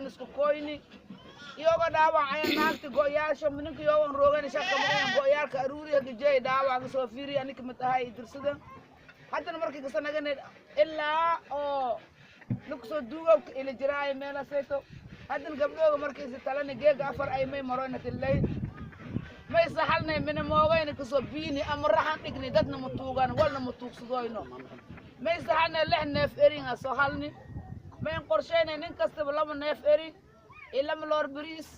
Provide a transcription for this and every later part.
in isku koyni iyaga dhaawacaya naagti go'yaasha minanka iyagoon roogan shaqka maqayan go'yaalka aruuriya gajay dhaawaca soo fiiriya anika mid ahay dirsada haddana markii kasta nagana ilaa oo lagu soo duugow ila jiraayo meela sayto haddana gabdhooga markiisi talana geega afar ay may maroyna tillay may sahalnay mina moogayna kasoo biini ama raxan dhigni dadna ma tuugan walna ma tuugsadoyno may sahalnay lix neef eringa soo halni may qorsheynay nin kastaba laba neef erin iyo laba loor bariis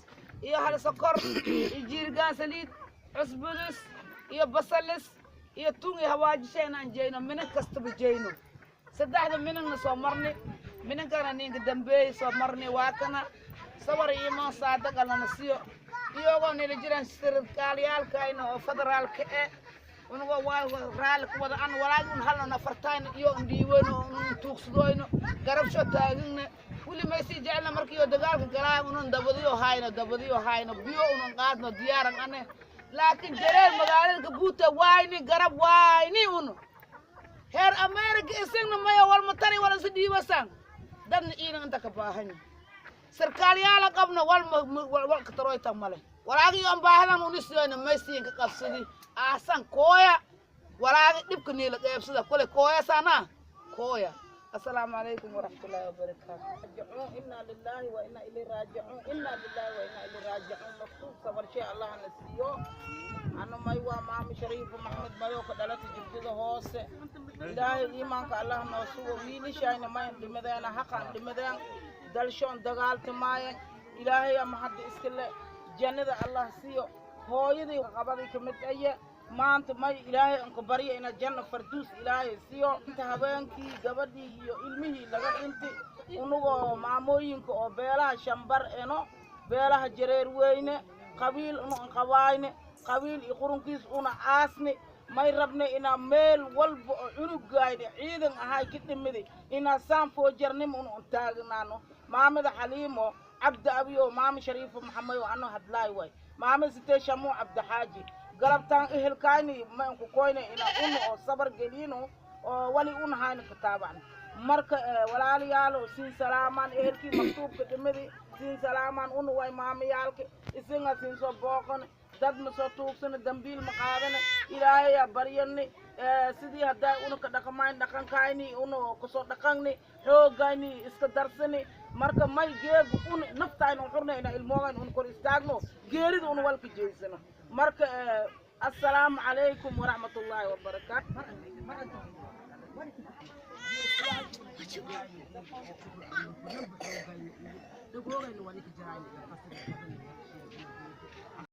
iyo hal sokor iyo jiirgaan saliid cusbudus iyo basalis iyo tun iyo hawaajisheen aan jeyno minan kastaba jeyno saddexda minanna soo marni minankana ninka dambeey soo marni waa kana sawar iyo imaan saadaga lana siyo iyagoo nila jiraan sirkaalyaalkayna oo federaalka unuga waa raali ku wada an walaagi un halna nafartayna iyo dhiiweyno un tuugsadoyno garabsho taagina wili maysi jecelna markiiyo dagaalka galaa unan dabadiyo hayno biyo unan qaadno diyaaran ane laakiin jareel magaalada buuta wayni garab wayni unu heer America isagna maya walma tari wala si dhiibasan dadna iina inta ka baahan sarkaalyaala qabna wal ka taroyta male walaagi aan baahan unisayna maysiin ka qabsadi aasan kooya walaagi dibka niila qaybsada kule kooya sana kooya السلام عليكم ورحمة الله وبركاته. إنا لله وإنا إليه راجعون إنا لله وإنا إليه راجعون مكتوب صبر شيء الله نسيو أنا ما يوا مام شريف محمد مايو كدلت جبده هوس إلهي إيمانك الله نسوه ويني شاين ما يندمدان حقا يندمدان دلشون دغال تماين إلهي يا محد إسكله جنة الله سيو هو يدي قبضي كمتأيه ما أنت ما إلهي أنك بريء إن الجنة فردوس إلهي سيو أنت هبانكي قبضي هي علمه لقد أنت ونو معموينك أو بيلا شمبر إنه بيلا جرير وينه قبيل إنه قواينه قبيل يقولون كيس أنا عاسني ما يربنا إن ميل والب عنق قايد عيدا هاي كتير مدي إن سام فوجرني من أنتاجنا مامد حليمو عبد أبيو مام شريف محمد وعنو هدلاي واي مام ستة شمو عبد حاجي قلبتان إهل كايني ما ينكو كوينة إلى أنو أو صبر قلينو ولي أن هاي كتابان مرك ولا ليالو سين سلامان إهل كي مكتوب كتمدي سين سلامان أنو واي مامي يالك إسنغا سين سو بوقن داد مسو توكسن دنبيل مقادن إلهي يا برياني سيدي هداي أنو كدقمين دقان كايني أنو كسو دقاني حوغايني إسكدرسني مرك ما يجيب أنو نفتاين وحرنا إنا الموغين أنو كور استاغنو جيريد أنو والك جيسنا مرك السلام عليكم ورحمة الله وبركاته.